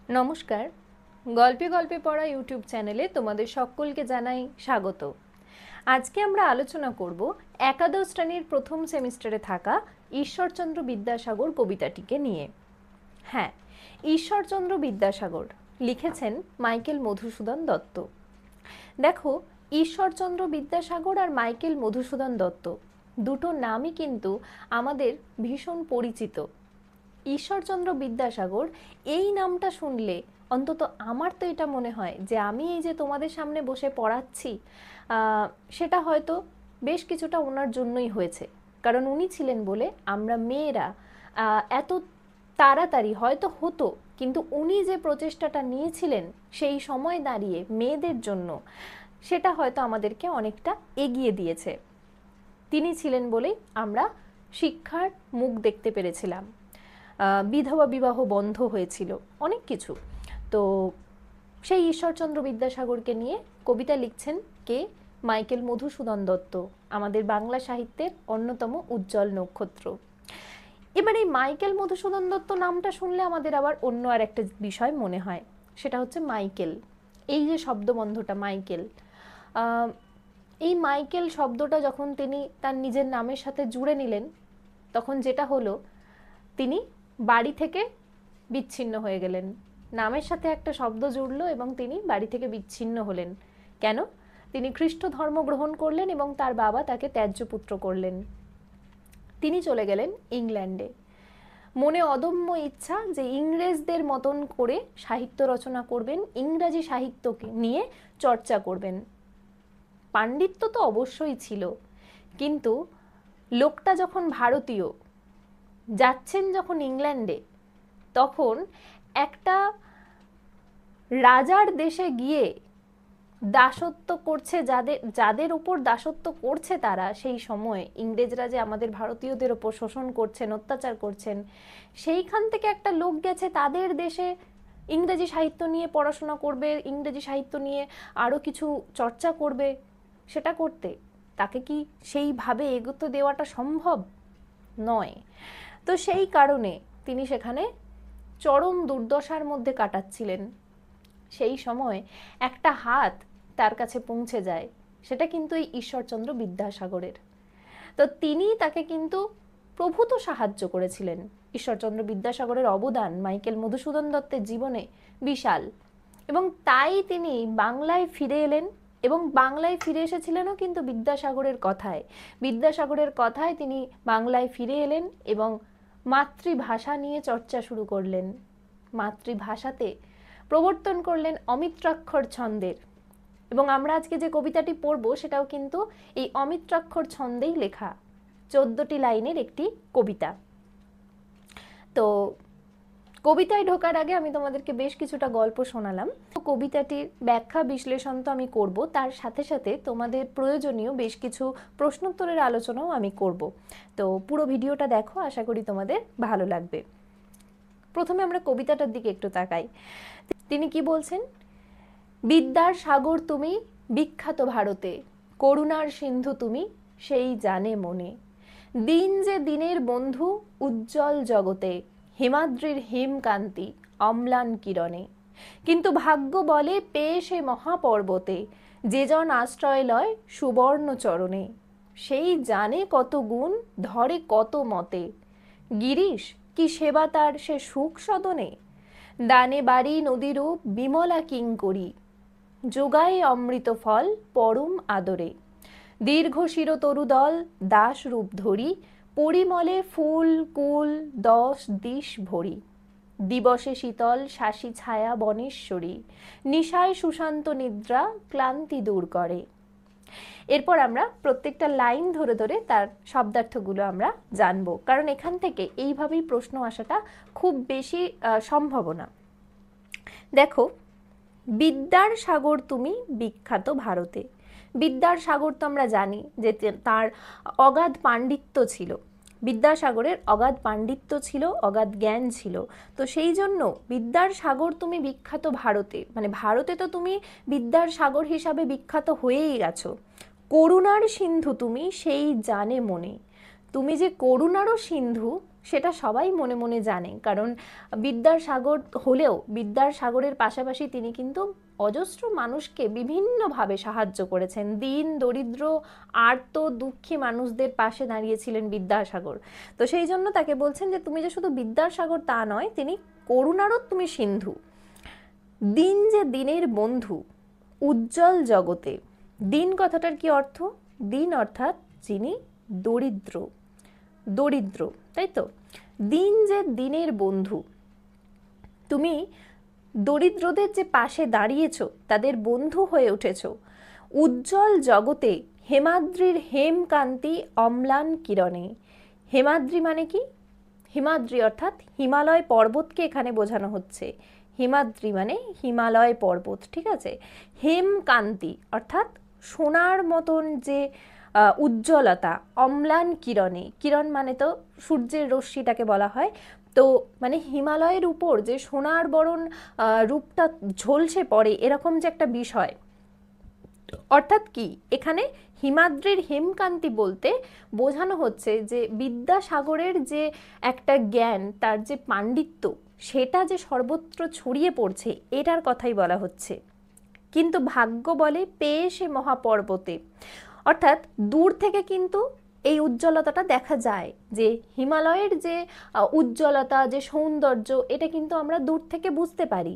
নমস্কার। গল্পে গল্পে পড়া ইউটিউব চ্যানেলে তোমাদের সকলকে জানাই স্বাগত। আজকে আমরা আলোচনা করব একাদশ শ্রেণীর প্রথম সেমিস্টারে থাকা ঈশ্বরচন্দ্র বিদ্যাসাগর কবিতাটিকে নিয়ে। হ্যাঁ, ঈশ্বরচন্দ্র বিদ্যাসাগর লিখেছেন মাইকেল মধুসূদন দত্ত। দেখো, ঈশ্বরচন্দ্র বিদ্যাসাগর আর মাইকেল মধুসূদন দত্ত দুটো নামই কিন্তু আমাদের ভীষণ পরিচিত। ঈশ্বরচন্দ্র বিদ্যাসাগর এই নামটা শুনলে অন্তত আমার তো এটা মনে হয় যে আমি এই যে তোমাদের সামনে বসে পড়াচ্ছি, সেটা হয়তো বেশ কিছুটা ওনার জন্যই হয়েছে। কারণ উনি ছিলেন বলে আমরা মেয়েরা এত তাড়াতাড়ি হয়তো হতো, কিন্তু উনি যে প্রচেষ্টাটা নিয়েছিলেন সেই সময় দাঁড়িয়ে মেয়েদের জন্য, সেটা হয়তো আমাদেরকে অনেকটা এগিয়ে দিয়েছে। তিনি ছিলেন বলেই আমরা শিক্ষার মুখ দেখতে পেরেছিলাম, বিধবা বিবাহ বন্ধ হয়েছিল, অনেক কিছু। তো সেই ঈশ্বরচন্দ্র বিদ্যাসাগরকে নিয়ে কবিতা লিখছেন কে? মাইকেল মধুসূদন দত্ত, আমাদের বাংলা সাহিত্যের অন্যতম উজ্জ্বল নক্ষত্র। এবার এই মাইকেল মধুসূদন দত্ত নামটা শুনলে আমাদের আবার অন্য আর একটা বিষয় মনে হয়, সেটা হচ্ছে মাইকেল। এই যে শব্দবন্ধটা মাইকেল, এই মাইকেল শব্দটা যখন তিনি তার নিজের নামের সাথে জুড়ে নিলেন, তখন যেটা হলো, তিনি বাড়ি থেকে বিচ্ছিন্ন হয়ে গেলেন। নামের সাথে একটা শব্দ জুড়লো এবং তিনি বাড়ি থেকে বিচ্ছিন্ন হলেন। কেন? তিনি খ্রিস্ট ধর্ম গ্রহণ করলেন এবং তার বাবা তাকে ত্যায্য পুত্র করলেন। তিনি চলে গেলেন ইংল্যান্ডে। মনে অদম্য ইচ্ছা যে ইংরেজদের মতন করে সাহিত্য রচনা করবেন, ইংরাজি সাহিত্যকে নিয়ে চর্চা করবেন। পাণ্ডিত্য তো অবশ্যই ছিল, কিন্তু লোকটা যখন ভারতীয়, যাচ্ছেন যখন ইংল্যান্ডে, তখন একটা রাজার দেশে গিয়ে দাসত্ব করছে, যাদের উপর দাসত্ব করছে তারা, সেই সময় ইংরেজরা যে আমাদের ভারতীয়দের ওপর শোষণ করছেন, অত্যাচার করছেন, সেইখান থেকে একটা লোক গেছে তাদের দেশে ইংরেজি সাহিত্য নিয়ে পড়াশোনা করবে, ইংরেজি সাহিত্য নিয়ে আরও কিছু চর্চা করবে। সেটা করতে তাকে কি সেইভাবে এগোতে দেওয়াটা সম্ভব নয়। তো সেই কারণে তিনি সেখানে চরম দুর্দশার মধ্যে কাটাচ্ছিলেন। সেই সময় একটা হাত তার কাছে পৌঁছে যায়, সেটা কিন্তু এই ঈশ্বরচন্দ্র বিদ্যাসাগরের। তো তিনি তাকে কিন্তু প্রভূত সাহায্য করেছিলেন। ঈশ্বরচন্দ্র বিদ্যাসাগরের অবদান মাইকেল মধুসূদন দত্তের জীবনে বিশাল, এবং তাই তিনি বাংলায় ফিরে এলেন, এবং বাংলায় ফিরে এসেছিলেনও কিন্তু বিদ্যাসাগরের কথায় তিনি বাংলায় ফিরে এলেন এবং মাতৃভাষা নিয়ে চর্চা শুরু করলেন। মাতৃভাষাতে প্রবর্তন করলেন অমিত্রাক্ষর ছন্দের, এবং আমরা আজকে যে কবিতাটি পড়ব সেটাও কিন্তু এই অমিত্রাক্ষর ছন্দেই লেখা, 14টি লাইনের একটি কবিতা। তো কবিতায় ঢোকার আগে আমি তোমাদেরকে বেশ কিছুটা গল্প শোনালাম। কবিতাটির ব্যাখ্যা বিশ্লেষণ তো আমি করব, তার সাথে সাথে তোমাদের প্রয়োজনীয় বেশ কিছু প্রশ্নোত্তরের আলোচনাও আমি করব। তো পুরো ভিডিওটা দেখো, আশা করি তোমাদের ভালো লাগবে। প্রথমে আমরা কবিতাটার দিকে একটু তাকাই। তিনি কি বলছেন? বিদ্যার সাগর তুমি বিখ্যাত ভারতে, করুণার সিন্ধু তুমি সেই জানে মনে। দিন যে দিনের বন্ধু উজ্জ্বল জগতে, হিমাদ্রির হিমকান্তি অম্লান কিরণে। কিন্তু ভাগ্য বলে পেয়ে সে মহাপর্বতে, যে জন আশ্রয় লয় সুবর্ণ চরণে। সেই জানে কত গুণ, ধরে কত মতে, গিরিশ কি সেবা তার সে সুখ সদনে। দানে বাড়ি নদীরূপ বিমলা কিঙ্করী, যোগায় অমৃত ফল পরম আদরে। দীর্ঘ শির তরুদল দাস রূপ ধরি, পরিমলে ফুল কুল 10 দিশ ভরি। দিবসে শীতল শাসী ছায়া বনেশ্বরী, নিশায় সুশান্ত নিদ্রা ক্লান্তি দূর করে। এরপর আমরা প্রত্যেকটা লাইন ধরে ধরে তার শব্দার্থগুলো আমরা জানবো, কারণ এখান থেকে এইভাবেই প্রশ্ন আসাটা খুব বেশি সম্ভাবনা। দেখো, বিদ্যার সাগর তুমি বিখ্যাত ভারতে। বিদ্যার সাগর তো আমরা জানি যে তার অগাধ পাণ্ডিত্য ছিল, বিদ্যাসাগরের অগাধ পাণ্ডিত্য ছিল, অগাধ জ্ঞান ছিল। তো সেই জন্য বিদ্যার সাগর তুমি বিখ্যাত ভারতে, মানে ভারতে তো তুমি বিদ্যার সাগর হিসাবে বিখ্যাত হয়েই গেছো। করুণার সিন্ধু তুমি সেই জানে মনে, তুমি যে করুণারও সিন্ধু সেটা সবাই মনে মনে জানে, কারণ বিদ্যাসাগর হলেও বিদ্যাসাগরের পাশাপাশি তিনি কিন্তু অজস্র মানুষকে বিভিন্নভাবে সাহায্য করেছেন। দীন দরিদ্র আর্ত দুঃখী মানুষদের পাশে দাঁড়িয়েছিলেন বিদ্যাসাগর। তো সেই জন্য তাকে বলছেন যে তুমি যে শুধু বিদ্যাসাগর তা নয়, তিনি করুণারও তুমি সিন্ধু। দিন যে দিনের বন্ধু উজ্জ্বল জগতে। দিন কথাটার কি অর্থ? দিন অর্থাৎ যিনি দরিদ্র, দরিদ্র, তাই তো? দিন যে দিনের বন্ধু, তুমি দরিদ্রদের যে পাশে দাঁড়িয়েছ, তাদের বন্ধু হয়ে উঠেছ। উজ্জ্বল জগতে হেমাদ্রির হেমকান্তি অম্লান কিরণে। হেমাদ্রি মানে কি? হিমাদ্রি অর্থাৎ হিমালয় পর্বতকে এখানে বোঝানো হচ্ছে। হিমাদ্রি মানে হিমালয় পর্বত, ঠিক আছে? হেমকান্তি অর্থাৎ সোনার মতন যে উজ্জ্বলতা, অম্লান কিরণে, কিরণ মানে তো সূর্যের রশ্মিটাকে বলা হয়। তো মানে হিমালয়ের উপর যে সোনার বরণ রূপটা ঝলসে পড়ে, এরকম যে একটা বিষয়। অর্থাৎ কি এখানে হিমাদ্রির হেমকান্তি বলতে বোঝানো হচ্ছে যে বিদ্যাসাগরের যে একটা জ্ঞান, তার যে পাণ্ডিত্য, সেটা যে সর্বত্র ছড়িয়ে পড়ছে, এটার কথাই বলা হচ্ছে। কিন্তু ভাগ্য বলে পেয়ে সে মহাপর্বতে, অর্থাৎ দূর থেকে কিন্তু এই উজ্জ্বলতাটা দেখা যায়, যে হিমালয়ের যে উজ্জ্বলতা, যে সৌন্দর্য, এটা কিন্তু আমরা দূর থেকে বুঝতে পারি।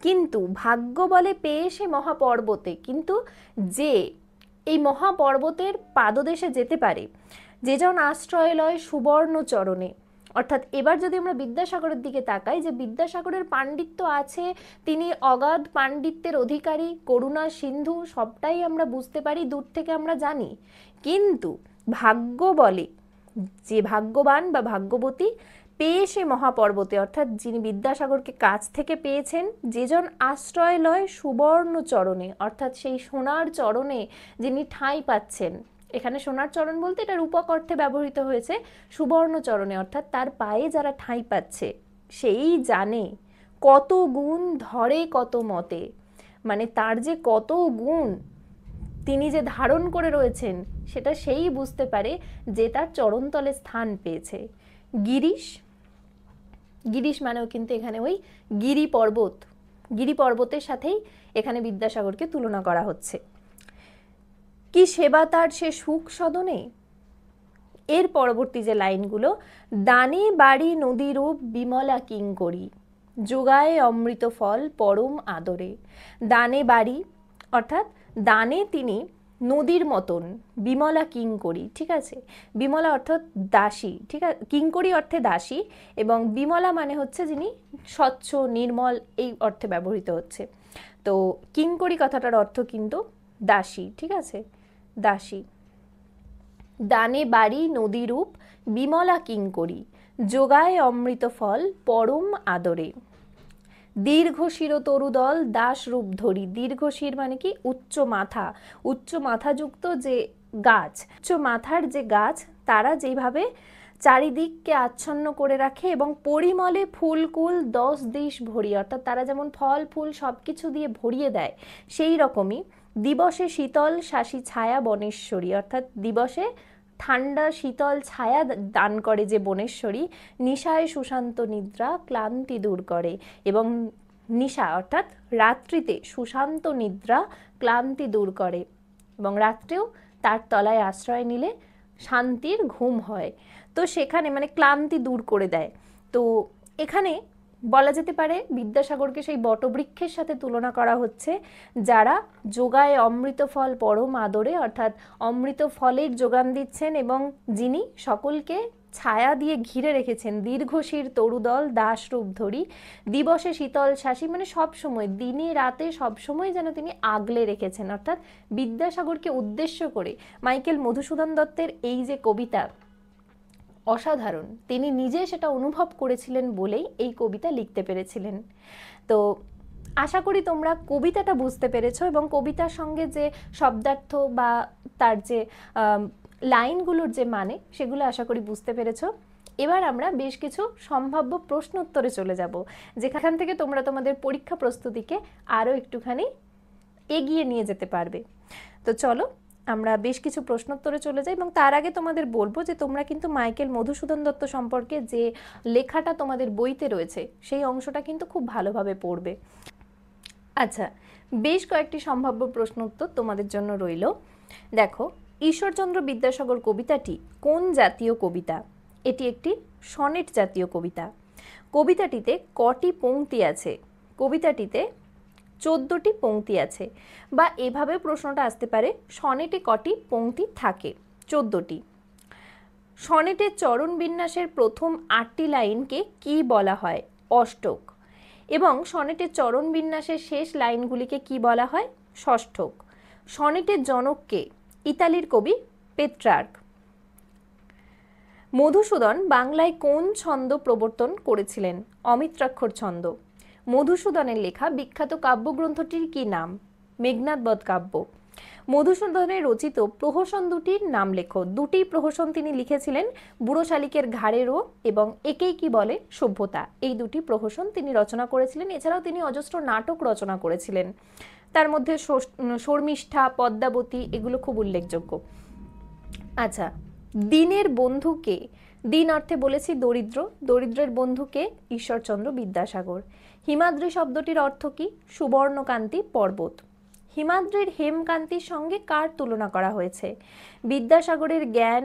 কিন্তু ভাগ্য বলে পেয়ে সে মহাপর্বতে, কিন্তু যে এই মহাপর্বতের পাদদেশে যেতে পারে, যে জন আশ্রয় লয় সুবর্ণ চরণে। অর্থাৎ এবার যদি আমরা বিদ্যাসাগরের দিকে তাকাই, যে বিদ্যাসাগরের পাণ্ডিত্য আছে, তিনি অগাধ পাণ্ডিত্যের অধিকারী, করুণা সিন্ধু, সবটাই আমরা বুঝতে পারি, দূর থেকে আমরা জানি। কিন্তু ভাগ্য বলে, যে ভাগ্যবান বা ভাগ্যবতী, পেয়ে সে মহাপর্বতে, অর্থাৎ যিনি বিদ্যাসাগরকে কাছ থেকে পেয়েছেন, যেজন আশ্রয় লয় সুবর্ণ চরণে, অর্থাৎ সেই সোনার চরণে যিনি ঠাঁই পাচ্ছেন। এখানে সোনার চরণ বলতে এটা রূপক অর্থে ব্যবহৃত হয়েছে। সুবর্ণ চরণে অর্থাৎ তার পায়ে যারা ঠাঁই পাচ্ছে, সেই জানে কত গুণ ধরে কত মতে। মানে তার যে কত গুণ তিনি যে ধারণ করে রয়েছেন, সেটা সেই বুঝতে পারে যে তার চরণতলে স্থান পেয়েছে। গিরিশ, গিরিশ মানেও কিন্তু এখানে ওই গিরি পর্বত, গিরি পর্বতের সাথেই এখানে বিদ্যাসাগরকে তুলনা করা হচ্ছে। কি সেবা তার সে সুখ সদনে। এর পরবর্তী যে লাইনগুলো, দানে বাড়ি নদী রূপ বিমলা কিঙ্করী, যোগায় অমৃত ফল পরম আদরে। দানে বাড়ি অর্থাৎ দানে তিনি নদীর মতন, বিমলা কিঙ্করী, ঠিক আছে? বিমলা অর্থাৎ দাসী, ঠিক আছে? কিঙ্করী অর্থে দাসী, এবং বিমলা মানে হচ্ছে যিনি স্বচ্ছ নির্মল, এই অর্থে ব্যবহৃত হচ্ছে। তো কিঙ্করী কথাটার অর্থ কিন্তু দাসী, ঠিক আছে? দাসী। দানে বাড়ি নদী রূপ বিমলা কিঙ্করী, যোগায় অমৃত ফল পরম আদরে। দীর্ঘ শির তরুদল দাস রূপ ধরি। দীর্ঘ শির মানে কি? উচ্চ মাথা, উচ্চ মাথাযুক্ত যে গাছ, উচ্চ মাথার যে গাছ, তারা যেভাবে চারিদিককে আচ্ছন্ন করে রাখে এবং পরিমলে ফুলকুল 10 দিশ ভরি, অর্থাৎ তারা যেমন ফল ফুল সব কিছু দিয়ে ভরিয়ে দেয়, সেই রকমই দিবসে শীতল শাসী ছায়া বনেশ্বরী, অর্থাৎ দিবসে ঠান্ডা শীতল ছায়া দান করে যে বনেশ্বরী, নিশায় সুশান্ত নিদ্রা ক্লান্তি দূর করে। এবং নিশা অর্থাৎ রাত্রিতে সুশান্ত নিদ্রা ক্লান্তি দূর করে, এবং রাত্রেও তার তলায় আশ্রয় নিলে শান্তির ঘুম হয়। তো সেখানে মানে ক্লান্তি দূর করে দেয়। তো এখানে বলা যেতে পারে বিদ্যাসাগরকে সেই বটবৃক্ষের সাথে তুলনা করা হচ্ছে, যারা যোগায় অমৃত ফল পরম আদরে, অর্থাৎ অমৃত ফলের যোগান দিচ্ছেন এবং যিনি সকলকে ছায়া দিয়ে ঘিরে রেখেছেন। দীর্ঘশির তরুদল দাস রূপ ধরি, দিবসে শীতল শাসী মানে সব সময়, দিনে রাতে সব সময় যেন তিনি আগলে রেখেছেন। অর্থাৎ বিদ্যাসাগরকে উদ্দেশ্য করে মাইকেল মধুসূদন দত্তের এই যে কবিতা, অসাধারণ, তিনি নিজে সেটা অনুভব করেছিলেন বলেই এই কবিতা লিখতে পেরেছিলেন। তো আশা করি তোমরা কবিতাটা বুঝতে পেরেছো, এবং কবিতার সঙ্গে যে শব্দার্থ বা তার যে লাইনগুলোর যে মানে, সেগুলো আশা করি বুঝতে পেরেছো। এবার আমরা বেশ কিছু সম্ভাব্য প্রশ্ন উত্তরে চলে যাব, যেখান থেকে তোমরা তোমাদের পরীক্ষা প্রস্তুতিকে আরও একটুখানি এগিয়ে নিয়ে যেতে পারবে। তো চলো আমরা বেশ কিছু প্রশ্নোত্তরে চলে যাই, এবং তার আগে তোমাদের বলবো যে তোমরা কিন্তু মাইকেল মধুসূদন দত্ত সম্পর্কে যে লেখাটা তোমাদের বইতে রয়েছে সেই অংশটা কিন্তু খুব ভালোভাবে পড়বে। আচ্ছা, বেশ কয়েকটি সম্ভাব্য প্রশ্নোত্তর তোমাদের জন্য রইল। দেখো, ঈশ্বরচন্দ্র বিদ্যাসাগর কবিতাটি কোন জাতীয় কবিতা? এটি একটি সনেট জাতীয় কবিতা। কবিতাটিতে কটি পংক্তি আছে? কবিতাটিতে 14টি পংক্তি আছে। বা এভাবে প্রশ্নটা আসতে পারে, সনেটে কটি পংক্তি থাকে? 14টি। সনেটের চরণ বিন্যাসের প্রথম 8টি লাইনকে কি বলা হয়? অষ্টক। এবং সনেটের চরণ বিন্যাসের শেষ লাইনগুলিকে কি বলা হয়? ষষ্ঠক। সনেটের জনককে? ইতালির কবি পেট্রার্ক। মধুসূদন বাংলায় কোন ছন্দ প্রবর্তন করেছিলেন? অমিত্রাক্ষর ছন্দ। মধুসূদনের লেখা বিখ্যাত কাব্যগ্রন্থটির কি নাম? মেঘনাদ বধ কাব্য। মধুসূদনের রচিত প্রহসন দুটির নাম লেখো। দুটি প্রহসন তিনি লিখেছিলেন, বুড়ো শালিকের ঘাড়েরও এবং একেই কি বলে সভ্যতা। এই দুটি প্রহসন তিনি রচনা করেছিলেন। এছাড়াও তিনি অজস্র নাটক রচনা করেছিলেন, তার মধ্যে শর্মিষ্ঠা, পদ্মাবতী এগুলো খুব উল্লেখযোগ্য। আচ্ছা, দিনের বন্ধুকে? দিন অর্থে বলেছি দরিদ্র, দরিদ্রের বন্ধুকে ঈশ্বরচন্দ্র বিদ্যাসাগর। হিমাদ্রি শব্দটির অর্থ কি? সুবর্ণকান্তি পর্বত। হিমাদ্রির হেমকান্তির সঙ্গে কার তুলনা করা হয়েছে? বিদ্যাসাগরের জ্ঞান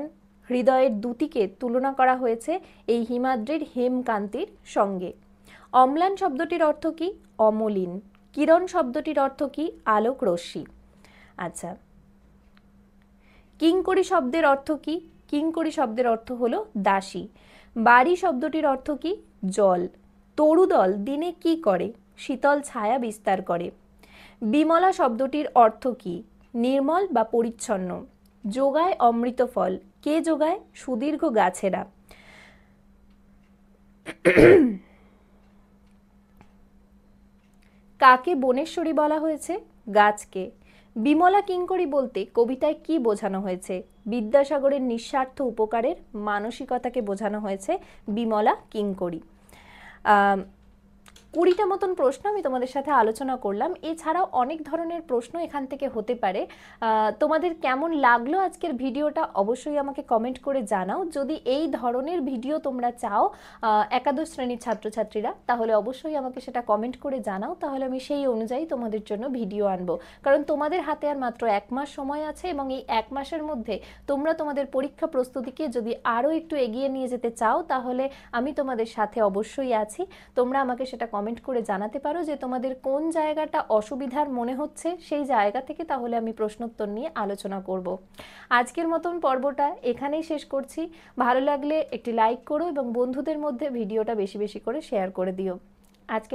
হৃদয়ের দ্যুতিকে তুলনা করা হয়েছে এই হিমাদ্রির হেমকান্তির সঙ্গে। অম্লান শব্দটির অর্থ কি? অমলিন। কিরণ শব্দটির অর্থ কি? আলোক রশ্মি। আচ্ছা, কিঙ্করী শব্দের অর্থ কি? কিঙ্করী শব্দের অর্থ হলো দাসী। বাড়ি শব্দটির অর্থ কি? জল। তরুদল দিনে কি করে? শীতল ছায়া বিস্তার করে। বিমলা শব্দটির অর্থ কি? নির্মল বা পরিচ্ছন্ন। যোগায় অমৃত ফল, কে যোগায়? সুদীর্ঘ গাছেরা। কাকে বনেশ্বরী বলা হয়েছে? গাছকে। বিমলা কিঙ্করী বলতে কবিতায় কি বোঝানো হয়েছে? বিদ্যাসাগরের নিঃস্বার্থ উপকারের মানসিকতাকে বোঝানো হয়েছে বিমলা কিঙ্করী। 20টা মতন প্রশ্ন আমি তোমাদের সাথে আলোচনা করলাম। এছাড়াও অনেক ধরনের প্রশ্ন এখান থেকে হতে পারে। তোমাদের কেমন লাগলো আজকের ভিডিওটা অবশ্যই আমাকে কমেন্ট করে জানাও। যদি এই ধরনের ভিডিও তোমরা চাও একাদশ শ্রেণীর ছাত্রছাত্রীরা, তাহলে অবশ্যই আমাকে সেটা কমেন্ট করে জানাও, তাহলে আমি সেই অনুযায়ী তোমাদের জন্য ভিডিও আনবো। কারণ তোমাদের হাতে আর মাত্র 1 মাস সময় আছে, এবং এই 1 মাসের মধ্যে তোমরা তোমাদের পরীক্ষা প্রস্তুতিকে যদি আরও একটু এগিয়ে নিয়ে যেতে চাও, তাহলে আমি তোমাদের সাথে অবশ্যই আছি। তোমরা আমাকে সেটা কমেন্ট করে জানাতে পারো যে তোমাদের কোন জায়গাটা অসুবিধার মনে হচ্ছে, সেই জায়গা থেকে তাহলে আমি প্রশ্নোত্তর নিয়ে আলোচনা করব। আজকের মতন পর্বটা এখানেই শেষ করছি। ভালো লাগলে একটি লাইক করো এবং বন্ধুদের মধ্যে ভিডিওটা বেশি বেশি করে শেয়ার করে দিও। আজকে